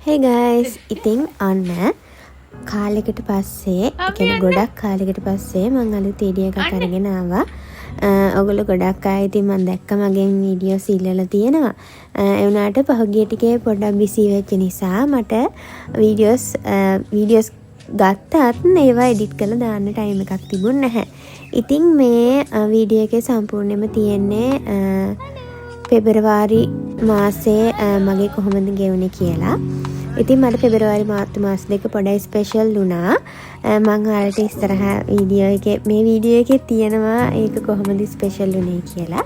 Hey guys, ඉතින් අන්න කාලෙකට පස්සේ, කියන්නේ ගොඩක් කාලෙකට පස්සේ මම අලුත් වීඩියෝ එකක් අරගෙන ආවා. ඔයගොල්ලෝ ගොඩක් අය ඉතින් මම දැක්ක මගෙන් වීඩියෝස් ඉල්ලලා තියෙනවා. ඒ වුණාට පහුගිය ටිකේ පොඩ්ඩක් බිසි වෙච්ච නිසා මට වීඩියෝස් ගත්තත් ඒවා එඩිට් කරලා දාන්න ටයිම් එකක් තිබුණ නැහැ. ඉතින් මේ වීඩියෝ එකේ සම්පූර්ණයෙන්ම තියෙන්නේ පෙබරවාරි මාසේ මගේ කොහොමද ගෙවුනේ කියලා. ඉතින් මට පෙබරවාරි මාර්තු මාස දෙක පොඩයි ස්පෙෂල් වුණා. මම ඔයාලට ඉස්සරහා මේ වීඩියෝ එකේ තියෙනවා ඒක කොහොමද ස්පෙෂල් වුනේ කියලා.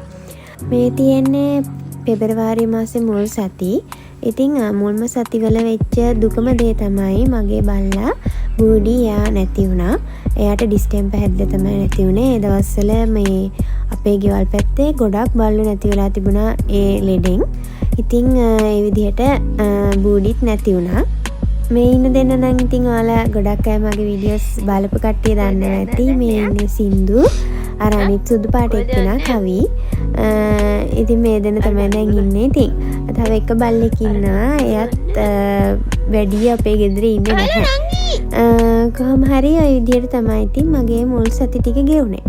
මේ තියෙන්නේ පෙබරවාරි මාසේ මුල් සති. ඉතින් මුල්ම සතිවල වෙච්ච දුකම දේ තමයි මගේ බල්ලා බූඩි යා නැති වුණා. එයාට ඩිස්ටෙම්පර් හැදලා තමයි නැති වුනේ. ඒ දවස්වල මේ අපේ ගෙවල් පැත්තේ ගොඩක් බල්ලෝ නැති වෙලා තිබුණා ඒ ලෙඩෙන්. ඉතින් ඒ විදිහට බූඩිත් නැති වුණා. මේ ඉන්න දෙන්න නම් ඉතින් ඔයාලා ගොඩක් අය මගේ වීඩියෝස් බලපු කට්ටිය දන්නවා ඇති. මේ ඉන්නේ සින්දු අර අනිත් සුදු පාට එක්කෙනා කවි. ඉතින් මේ දෙන්න තමයි දැන් ඉන්නේ. ඉතින් තව එක බල්ලෙක් ඉන්නවා. එයත් වැඩි අපේ ගෙදර ඉන්නේ නැහැ. කොහොම හරි ඔය විදිහට තමයි ඉතින් මගේ මුල් සති ටික ගෙවුනේ.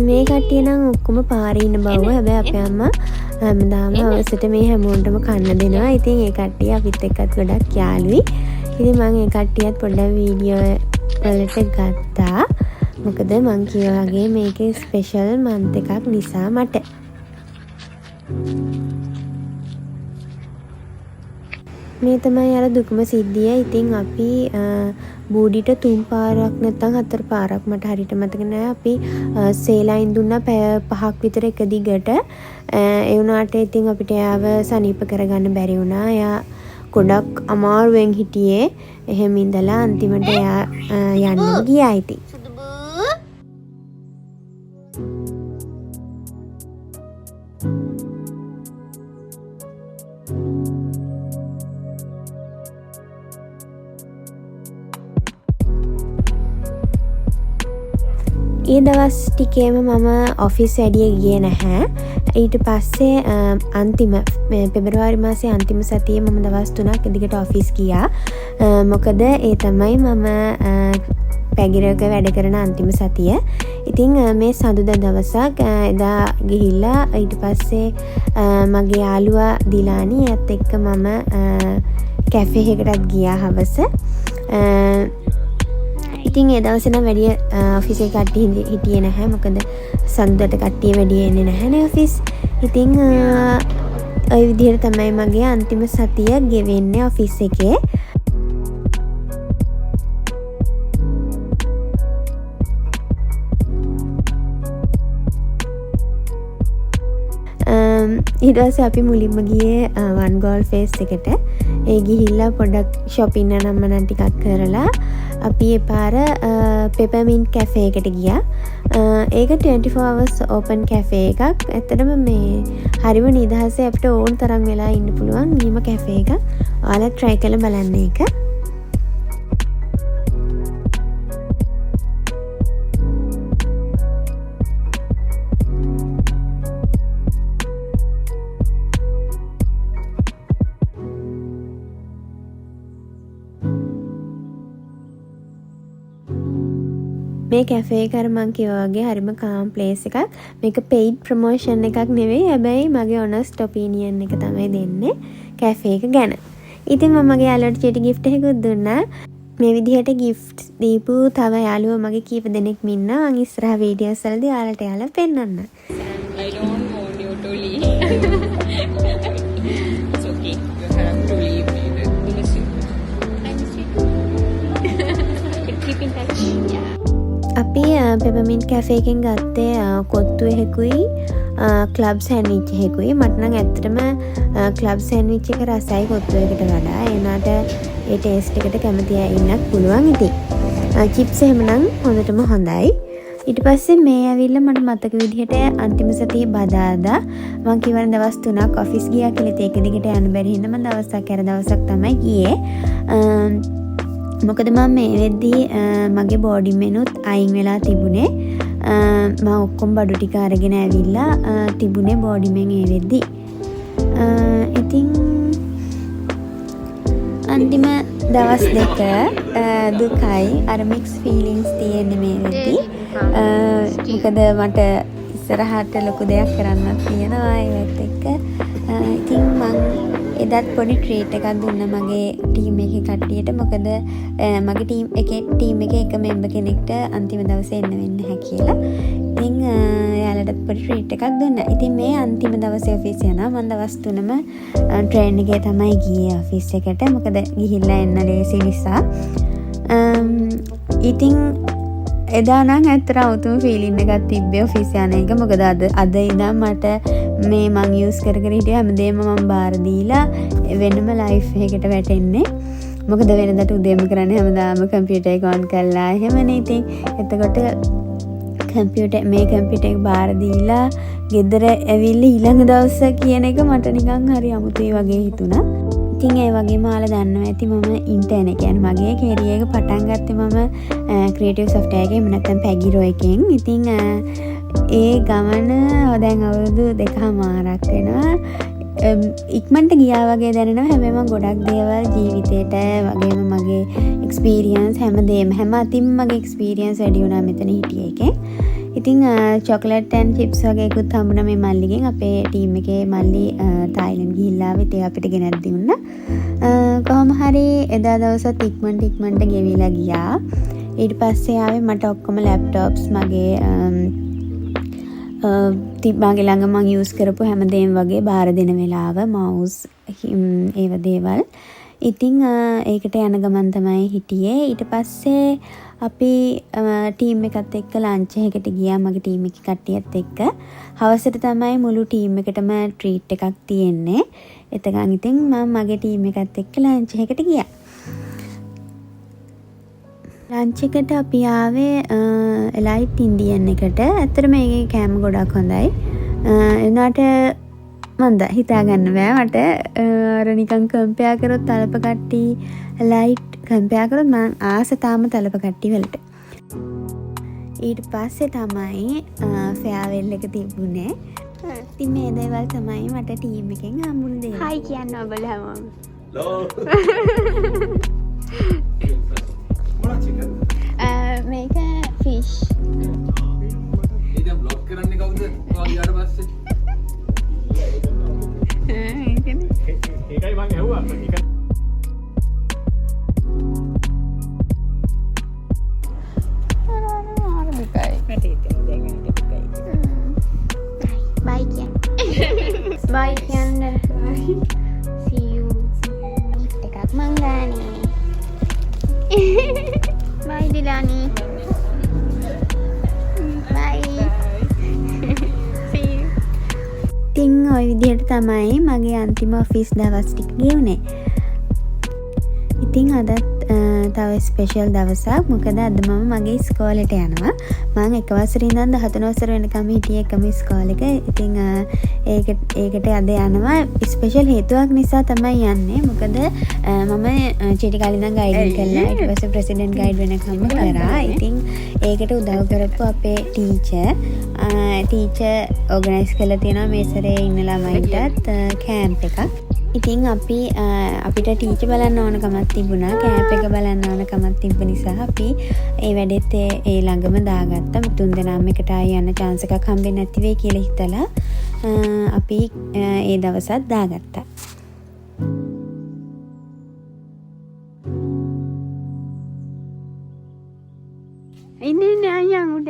මේ කට්ටිය නම් ඔක්කොම පාරේ ඉන්න බව. හැබැයි අපේ අම්මා හැමදාම අවසට මේ හැමෝටම කන්න දෙනවා. ඉතින් ඒ කට්ටිය අපිත් එක්කත් ගොඩක් යාළුයි. ඉතින් මම ඒ කට්ටියත් පොඩ්ඩක් වීඩියෝ වලට ගත්තා. මොකද මං කිව්වා වගේ මේකේ ස්පෙෂල් මන්ත් එකක් නිසා මට. මේ තමයි අර දුකම සිද්ධිය. ඉතින් අපි බූඩිට 3 පාරක් නැත්නම් 4 පාරක් මට හරියට මතක නෑ. අපි සේලයින් දුන්නා පැය 5ක් විතර එක දිගට. ඒ වුණාට ඉතින් අපිට එයාව සනීප කරගන්න බැරි වුණා. එයා ගොඩක් අමාරුවෙන් හිටියේ. එහෙම ඉඳලා අන්තිමට එයා යන්න ගියා ඉතින්. ඒ දවස් ටිකේම මම ඔෆිස් වැඩිය ගියේ නැහැ. ඊට පස්සේ අන්තිම පෙබරවාරි මාසේ අන්තිම සතියේ මම දවස් 3ක් දිගට ඔෆිස් ගියා. මොකද ඒ තමයි මම පැගිරක වැඩ කරන අන්තිම සතිය. ඉතින් මේ සඳුදා දවසක් එදා ගිහිල්ලා ඊට පස්සේ මගේ යාළුවා දිලානි එයත් එක්ක මම කැෆේ එකකටත් ගියා හවස. ඉතින් ඒ දවසේ නම් වැඩි ඔෆිස් එකේ කට්ටිය හිටියේ නැහැ. මොකද සඳුදාට කට්ටිය වැඩි එන්නේ නැහැනේ ඔෆිස්. ඉතින් ওই විදිහට තමයි මගේ අන්තිම සතිය ගෙවෙන්නේ ඔෆිස් එකේ. ඊට පස්සේ අපි මුලින්ම ගියේ වන් ගෝල් ෆේස් එකට. ඒ ගිහිල්ලා පොඩ්ඩක් shopping නම්මනම් ටිකක් කරලා අපි ඒ පාර පෙපර්මින්ට් කැෆේ එකට ගියා. ඒක 24 hours open කැෆේ එකක්. ඇත්තටම මේ හරිම නිදහසේ අපිට ඕන තරම් වෙලා ඉන්න පුළුවන් නියම කැෆේ එකක්. ඔයාලා try කරලා බලන්න ඒක. මේ කැෆේ එක අර මං කිව්වා වගේ හරිම කාම් ප්ලේස් එකක්. මේක paid promotion එකක් නෙවෙයි. හැබැයි මගේ honest opinion එක තමයි දෙන්නේ කැෆේ එක ගැන. ඉතින් මම මගේ යාළුවට චීටි gift එකකුත් දුන්නා. මේ විදිහට gift දීපු තව යාළුවෝ මගේ කීප දෙනෙක් ඉන්නවා. මං ඉස්සරහ වීඩියෝස් වලදී ඔයාලට යාළුවා පෙන්නන්න. I don't want you to leave. It's okay. You have to leave. I miss you. I miss you too. Keep in touch. Yeah. අපි පෙපර්මින්ට් කැෆේ එකෙන් ගත්තේ කොත්තු එහෙකුයි ක්ලබ් සෑන්ඩ්විච් එකකුයි. මට නම් ඇත්තටම ක්ලබ් සෑන්ඩ්විච් එක රසයි කොත්තු එකට වඩා. ඒ වුණාට ඒ ටේස්ට් එකට කැමති අය ඉන්නත් පුළුවන් ඉතින්. චිප්ස් එහෙමනම් හොඳටම හොඳයි. ඊට පස්සේ මේ ඇවිල්ලා මට මතක විදිහට අන්තිම සතියේ බදාදා මම කිව්වනේ දවස් 3ක් ඔෆිස් ගියා කියලා. ඒක දිගට යන්න බැරි හින්දා මම දවසක් අර දවසක් තමයි ගියේ. මොකද මම මේ වෙද්දී මගේ බෝඩි මෙනුත් අයින් වෙලා තිබුණේ. මම ඔක්කොම බඩු ටික අරගෙන ඇවිල්ලා තිබුණේ බෝඩි මෙන් ඒ වෙද්දී. ඉතින් අන්තිම දවස් දෙක දුකයි අර මික්ස් ෆීලිංස් තියෙන්නේ මේ වෙද්දී. මොකද මට ඉස්සරහට ලොකු දෙයක් කරන්නත් තියෙනවා ඒවත් එක්ක. ඉතින් මං එදත් පොඩි ට්‍රීට් එකක් දුන්නා මගේ ටීම් එකේ කට්ටියට. මොකද මගේ ටීම් එකේ එක මෙම්බර් කෙනෙක්ට අන්තිම දවසේ එන්න වෙන්නේ නැහැ කියලා. ඉතින් එයාලටත් පොඩි ට්‍රීට් එකක් දුන්නා. ඉතින් මේ අන්තිම දවසේ ඔෆිස් යනවා. මම දවස් 3ම ට්‍රේන් එකේ තමයි ගියේ ඔෆිස් එකට. මොකද ගිහිල්ලා එන්න ලේසි නිසා. ඉතින් එදා නම් ඇත්තට උතුම් ෆීලින් එකක් තිබ්බේ ඔෆිස් යන එක. මොකද අද ඉඳන් මට මේ මං යූස් කර හිටිය හැමදේම මම බාර දීලා වෙනම ලයිෆ් එකකට වැටෙන්නේ. මොකද වෙනදට උදේම කරන්නේ හැමදාම කම්පියුටර් එක ඔන් කරලා එහෙමනේ. ඉතින් එතකොට කම්පියුටර් එක බාර දීලා ගෙදර ඇවිල්ලා ඊළඟ දවස කියන එක මට නිකන් හරි අමුතුයි වගේ හිතුණා. ඉතින් ඒ වගේම ඔයාලා දන්නවා ඇති මම ඉන්ටර්න් කියන්නේ මගේ කැරියර් එක පටන් ගත්තේ මම ක්‍රියේටිව් සොෆ්ට්වෙයාර් එකේ එහෙම නැත්නම් පැගිරෝ එකෙන්. ඉතින් ඒ ගමන දැන් අවුරුදු 2මාරක් වෙනවා. ඉක්මනට ගියා වගේ දැනෙනවා. හැබැයි මම ගොඩක් දේවල් ජීවිතේට වගේම මගේ එක්ස්පීරියන්ස් හැම අතින්ම මගේ එක්ස්පීරියන්ස් වැඩි වුණා මෙතන හිටිය එකේ. ඉතින් චොකලට් ඇන්ඩ් චිප්ස් වගේ එකකුත් හම්බුණා මේ මල්ලිගෙන්. අපේ ටීම් එකේ මල්ලි තායිලන්ඩ් ගිහිල්ලා ආවෙත් ඒ අපිට ගෙනත් දුන්නා. කොහොම හරි එදා දවසත් ඉක්මනට ගෙවිලා ගියා. ඊට පස්සේ ආවේ මට ඔක්කොම ලැප්ටොප්ස් මගේ මගේ ළඟ මම යූස් කරපු හැමදේම වගේ බාර දෙන වෙලාව මවුස් ඒව දේවල්. ඉතින් ඒකට යන ගමන් තමයි හිටියේ. ඊට පස්සේ අපි ටීම් එකත් එක්ක ලන්ච් එකකට ගියා මගේ ටීම් එකේ කට්ටියත් එක්ක. හවසට තමයි මුළු ටීම් එකටම ට්‍රීට් එකක් තියෙන්නේ. එතකන් ඉතින් මම මගේ ටීම් එකත් එක්ක ලන්ච් එකකට ගියා. ලන්ච් එකට අපි ආවේ එලයිට් ඉන්දියන් එකට. ඇත්තටම මේකේ කෑම ගොඩක් හොඳයි. එනාට මන්ද හිතා ගන්න බෑ මට අර නිකන් කම්පෙයාර් කරොත් තලප කට්ටි ලයිට් කම්පෙයාර් කරොත් මම ආස තාම තලප කට්ටි වලට. ඊට පස්සේ තමයි ෆෙයාවෙල් එක තිබුණේ. ඉතින් මේ දේවල් තමයි මට ටීම් එකෙන් හම්බුන දේවල්. හයි කියන්න ඔයගොල්ලෝ හැමෝම. මේක ෆිෂ්. ඉතින් බ්ලොග් කරන්නේ කවුද? ඔයාලා ඊට පස්සේ. ඒකයි මං ඇහුවා. බයි කියන්න. See you. එකක් මං ගානේ. බයි දිලානි. බයි. See you. ඉතින් ওই විදිහට තමයි මගේ අන්තිම ඔෆිස් දවස් ටික ගෙවුනේ. ඉතින් අදත් තව ස්පෙෂල් දවසක්. මොකද අද මම මගේ ඉස්කෝලේට යනවා. මම එක වසරේ ඉඳන් 13 වසර වෙනකම් හිටියේ එකම ඉස්කෝලේක. ඉතින් ඒකට අද යනවා ස්පෙෂල් හේතුවක් නිසා තමයි යන්නේ. මොකද මම චීටි කාලේ ඉඳන් ගයිඩින් කරලා ඊට පස්සේ ප්‍රෙසිඩන්ට් ගයිඩ් වෙනකම්ම කරා. ඉතින් ඒකට උදව් කරපු අපේ ටීචර් ඕගනයිස් කරලා තියෙනවා මේ සැරේ ඉන්න ළමයින්ටත් කැම්ප් එකක්. ඉතින් අපිට ටීචර් බලන්න ඕන කමක් තිබුණා. කැම්ප් එක බලන්න ඕන කමක් තිබ්බ නිසා අපි ඒ වැඩෙත් ඒ ළඟම දාගත්තා. තුන් දෙනාම එකට ආයෙ යන්න chance එකක් හම්බෙන්නේ නැති වෙයි කියලා හිතලා අපි ඒ දවසත් දාගත්තා. ඉන්නේ අයියන් උඩ.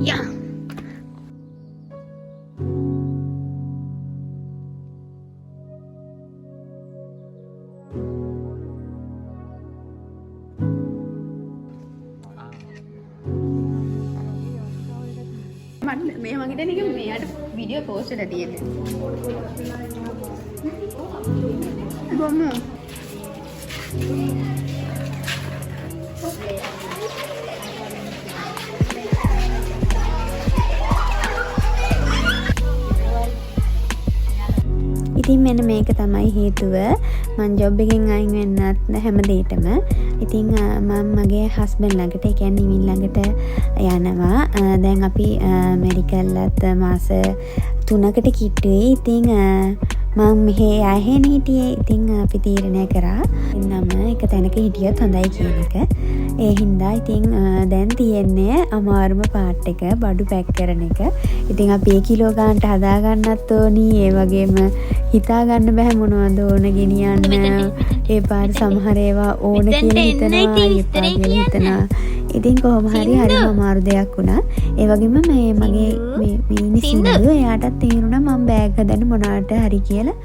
යා. මේ මම හිතන්නේ මෙයාට වීඩියෝ පෝස්ට් කරලා තියෙන්නේ. ගොමු. ඉතින් මෙන්න මේක තමයි හේතුව මං ජොබ් එකෙන් අයින් වෙන්නත් හැම දෙයකටම. ඉතින් මම මගේ හස්බන්ඩ් ළඟට, ඒ කියන්නේ නිවින් ළඟට යනවා. දැන් අපි මෙඩිකල්ලත් මාස 3කට කිට්ටුවේ. ඉතින් මම මෙහෙ ආයෙහෙන හිටියේ. ඉතින් අපි තීරණය කරා එන්නම එක තැනක හිටියොත් හොඳයි කියන එක. ඒ හින්දා ඉතින් දැන් තියෙන්නේ අමාරුම පාර්ට් එක බඩු පැක් කරන එක. ඉතින් අපි 1 කිලෝ ගන්නට හදා ගන්නත් ඕනි. ඒ වගේම හිතා ගන්න බෑ මොනවද ඕන ගෙනියන්න. ඒ පාර සමහර ඒවා ඕන කියලා හිතනවා, එපා කියලා හිතනවා. ඉතින් කොහොම හරි හරිම අමාරු දෙයක් වුණා. ඒ වගේම මේ මගේ මේ සින්දු එයාටත් තේරුණා මම බෑග් හදන්න මොනවට හරි කියලා.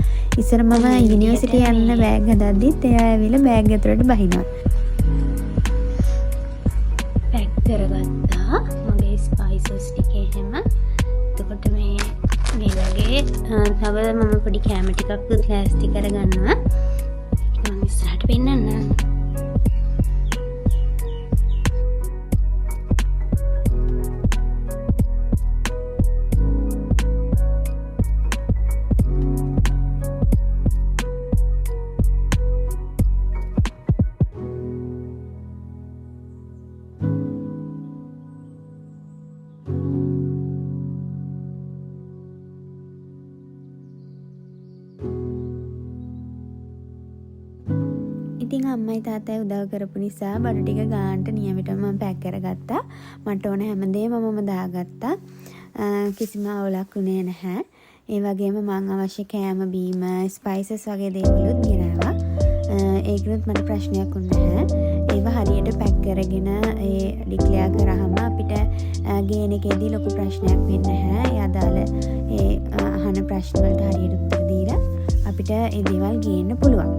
ඉස්සර මම යුනිවර්සිටි යන්න බෑග් හදද්දිත් එයා ඇවිල්ලා බෑග් ඇතුලට බහිනවා. පැක් කරගත්තා මගේ ස්පයිසස් ටික එහෙම. එතකොට මේ වගේ තව මම පොඩි කැම ටිකක් ප්ලාස්ටි කරගන්නවා. මම ඉස්සරහට පෙන්නන්න. ඉතින් අම්මයි තාත්තයි උදව් කරපු නිසා බඩු ටික ගානට නියමිතව මම පැක් කරගත්තා. මට ඕන හැමදේම මම දාගත්තා. කිසිම අවුලක් වුණේ නැහැ. ඒ වගේම මම අවශ්‍ය කෑම බීම ස්පයිසස් වගේ දේවලුත් ගෙනාවා. ඒකනොත් මට ප්‍රශ්නයක් වුණේ නැහැ. ඒවා හරියට පැක් කරගෙන ඒ ඩික්ලෙයාර් කරාම අපිට ගේන එකේදී ලොකු ප්‍රශ්නයක් වෙන්නේ නැහැ. ඒ අදාළ ඒ අහන ප්‍රශ්න වලට හරියට උත්තර දීලා අපිට ඒ දේවල් ගේන්න පුළුවන්.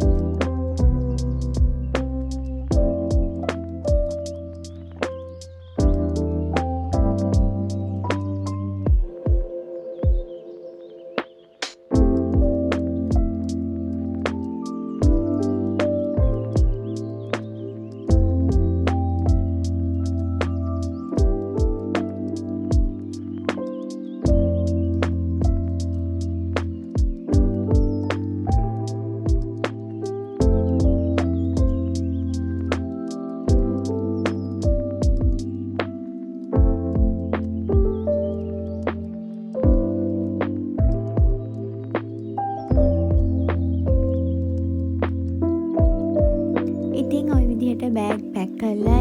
බෑග් පැක් කරලා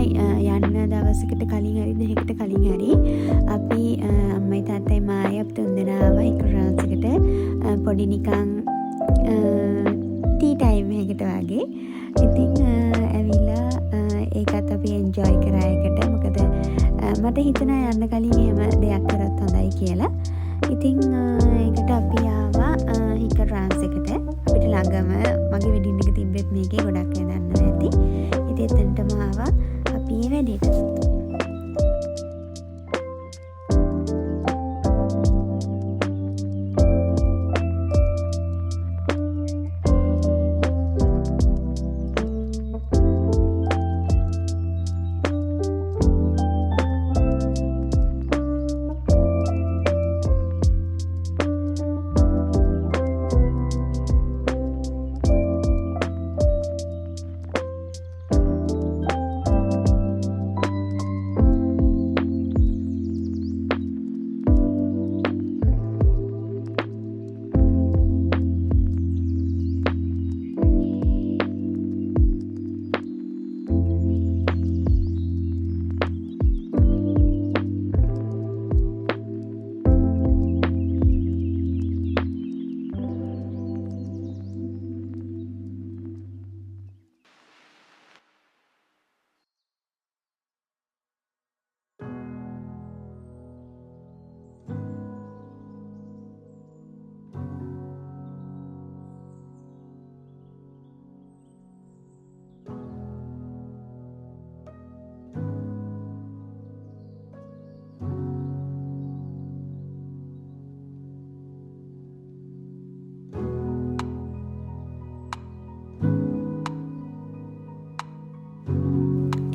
යන්න දවසකට කලින් හරි දෙකකට කලින් හරි අපි අම්මයි තාත්තයි මායි අපි තුන්දෙනා ආවා ඉක්රාන්ස් එකට පොඩි නිකන් ටී ටයිම් එකකට වගේ. ඉතින් ඇවිල්ලා ඒකත් අපි එන්ජොයි කරා එකට. මොකද මට හිතුණා යන්න කලින් එහෙම දෙයක් කරත් හොඳයි කියලා. ඉතින් ඒකට අපි ආවා ඉක්රාන්ස් එකට. අපිට ළඟම මගේ වෙඩින් එක තිබ්බෙත් මේකේ ගොඩක් අය දන්නවා ඇති. එතනටම ආවා අපි මේ වැඩේට.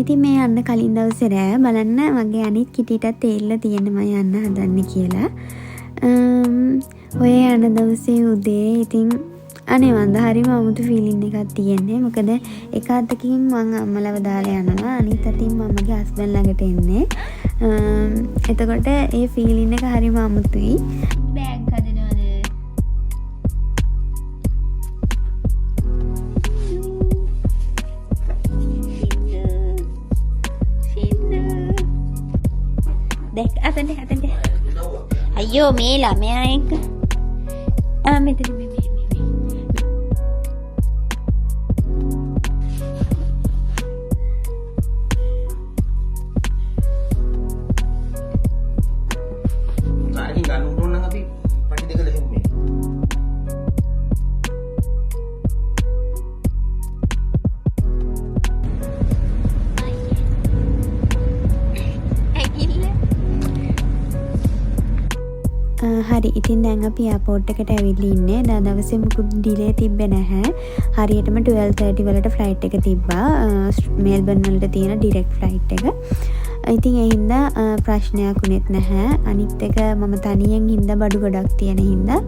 ඉතින් මේ යන්න කලින් දවසේ රෑ බලන්න මගේ අනිත් කිටිටත් තේරිලා තියෙනවා යන්න හදන්නේ කියලා. ඔය යන දවසේ උදේ ඉතින් අනේ වන්ද හරිම අමුතු ෆීලින් එකක් තියෙන්නේ. මොකද එක අතකින් මං අම්මලව දාලා යනවා, අනිත් අතින් මමගේ හස්බන්ඩ් ළඟට එන්නේ. එතකොට ඒ ෆීලින් එක හරිම අමුතුයි. බෑග් හදනවද? දෙක් අතෙන්ට අයියෝ මේ ළමයා එක්ක මෙතන මේ සාරකින් ගන්න උඩ නම් අපි පටි දෙක දෙහෙන්නේ. හරි ඉතින් දැන් අපි එයාපෝට් එකට ඇවිල්ලා ඉන්නේ. දා දවසේ මුකුත් ඩිලේ තිබ්බේ නැහැ. හරියටම 12:30 වලට ෆ්ලයිට් එක තිබ්බා. මෙල්බන් වලට තියෙන ඩිරෙක්ට් ෆ්ලයිට් එක. ඉතින් ඒ හින්දා ප්‍රශ්නයක් උනේත් නැහැ. අනිත් එක මම තනියෙන් හින්දා බඩු ගොඩක් තියෙන හින්දා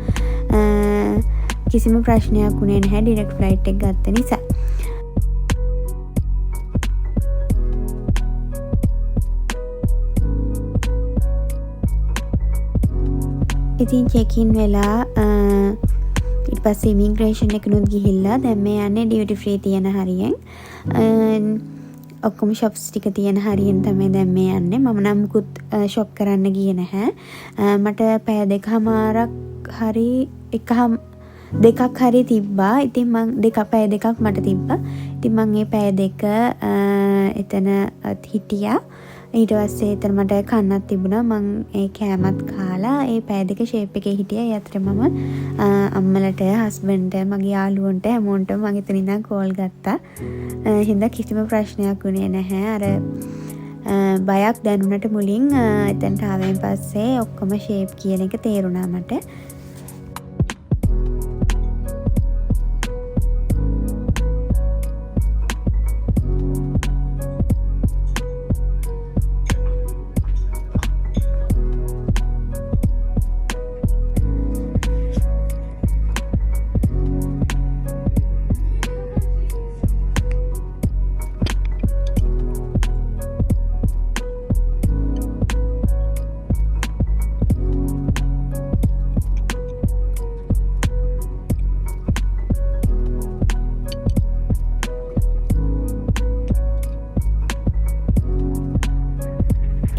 කිසිම ප්‍රශ්නයක් උනේ නැහැ ඩිරෙක්ට් ෆ්ලයිට් එක ගත්ත නිසා. ඉතින් චෙකින් වෙලා ඊට පස්සේ ඉමිග්‍රේෂන් එකනුත් ගිහිල්ලා දැන් මේ යන්නේ ඩියුටි ෆ්‍රී තියෙන හරියෙන්. ඔක්කොම ෂොප්ස් ටික තියෙන හරියෙන් තමයි දැන් මේ යන්නේ. මම නම් මුකුත් ෂොප් කරන්න ගියේ නැහැ. මට පැය දෙකමාරක් හරි දෙකක් හරි තිබ්බා. ඉතින් මං පැය දෙකක් මට තිබ්බා. ඉතින් මං ඒ පැය දෙක එතන හිටියා. ඊට පස්සේ එතන මට කන්නක් තිබුණා. මං ඒ කෑමත් කාලා ඒ පැය දෙක ෂේප් එකේ හිටියා. ඒ අතරේ මම අම්මලට, හස්බන්ඩ්ට, මගේ යාළුවන්ට හැමෝටම මම එතන ඉඳන් කෝල් ගත්තා. හින්දා කිසිම ප්‍රශ්නයක් වුණේ නැහැ. අර බයක් දැනුණට මුලින් එතනට ආවෙන් පස්සේ ඔක්කොම ෂේප් කියන එක තේරුණා මට.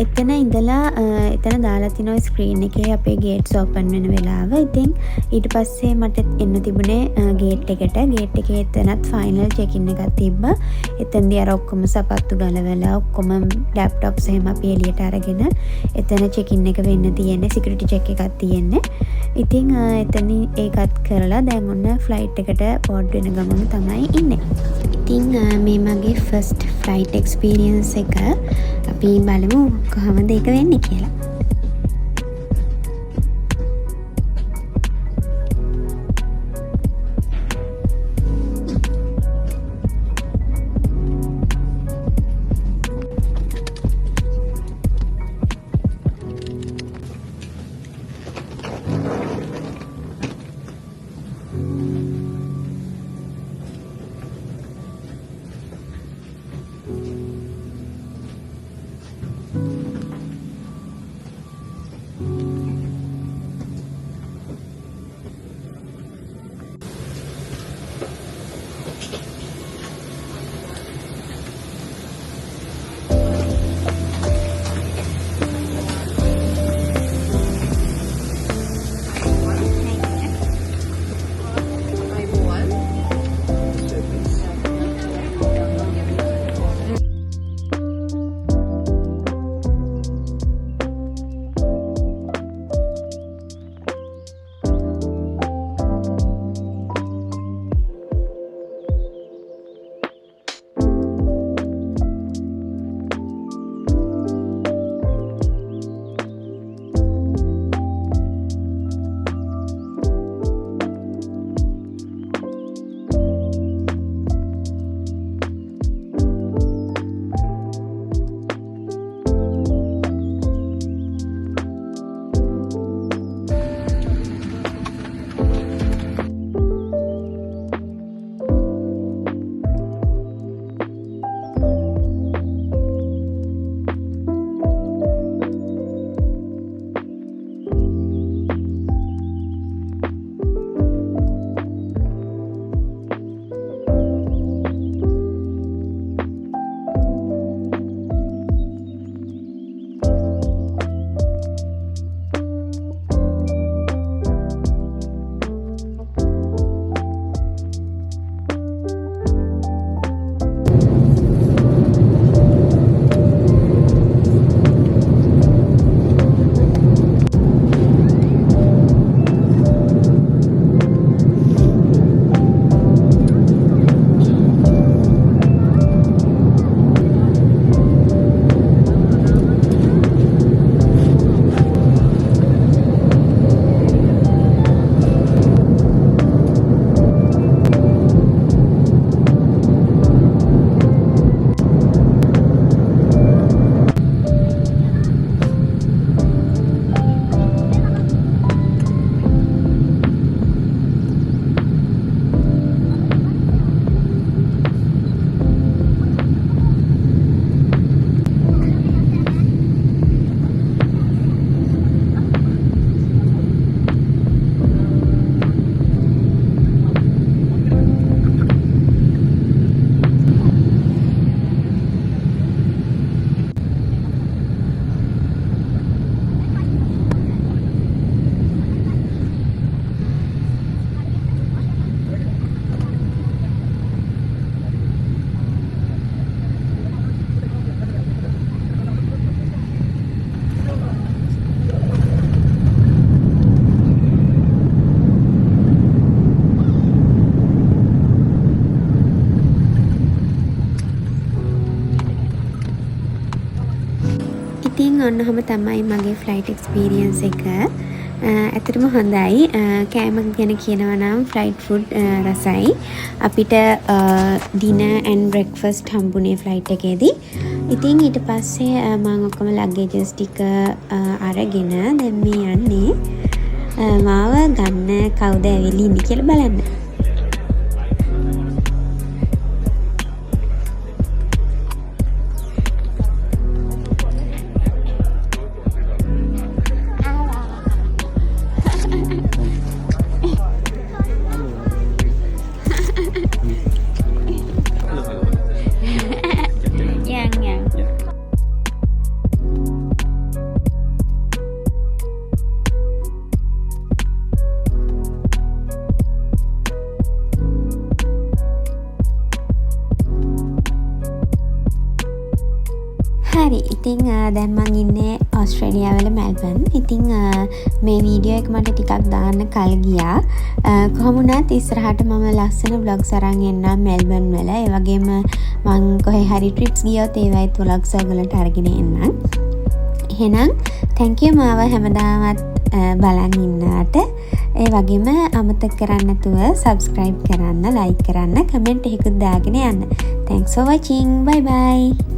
එතන ඉඳලා එතන දාලා තිනවා ස්ක්‍රීන් එකේ අපේ ගේට්ස් ඕපන් වෙන වෙලාව. ඉතින් ඊට පස්සේ මට එන්න තිබුණේ ගේට් එකට. ගේට් එකේ එතනත් ෆයිනල් චෙකින් එකක් තිබ්බා. එතනදී අර ඔක්කොම සපත්තු ගලවලා ඔක්කොම ලැප්ටොප්ස් එහෙම අපි එළියට අරගෙන එතන චෙකින් එක වෙන්න තියෙන්නේ. සිකියුරිටි චෙක් එකක් තියෙන්නේ. ඉතින් එතන ඒකත් කරලා දැන් ඔන්න ෆ්ලයිට් එකට බෝඩ් වෙන ගමන තමයි ඉන්නේ. ඉතින් මේ මගේ ෆස්ට් ෆ්ලයිට් එක්ස්පීරියන්ස් එක. අපි බලමු කොහොමද ඒක වෙන්නේ කියලා. ඉතින් ඔන්නහම තමයි මගේ ෆ්ලයිට් එක්ස්පීරියන්ස් එක. ඇත්තටම හොඳයි. කෑම ගැන කියනවා නම් ෆ්ලයිට් ෆුඩ් රසයි. අපිට ඩිනර් ඇන්ඩ් බ්‍රෙක්ෆාස්ට් හම්බුනේ ෆ්ලයිට් එකේදී. ඉතින් ඊට පස්සේ මම ඔක්කොම ලගේජස් ටික අරගෙන දැන් මේ යන්නේ. මාව ගන්න කවුද ඇවිල්ලා ඉන්නේ කියලා බලන්න. හරි ඉතින් දැන් මං ඉන්නේ ඕස්ට්‍රේලියාවල මෙල්බන්. ඉතින් මේ වීඩියෝ එක මට ටිකක් දාන්න කල් ගියා. කොහොම වුණත් ඉස්සරහට මම ලස්සන vlogs අරන් එන්නම් මෙල්බන් වල. ඒ වගේම මං කොහේ හරි trips ගියොත් ඒවයිත් vlogs ඔයගලන්ට අරගෙන එන්නම්. එහෙනම් thank you මාව හැමදාමත් බලන් ඉන්නාට. ඒ වගේම අමතක කරන්න නැතුව subscribe කරන්න, like කරන්න, comment එකකුත් දාගෙන යන්න. Thanks for watching. Bye bye.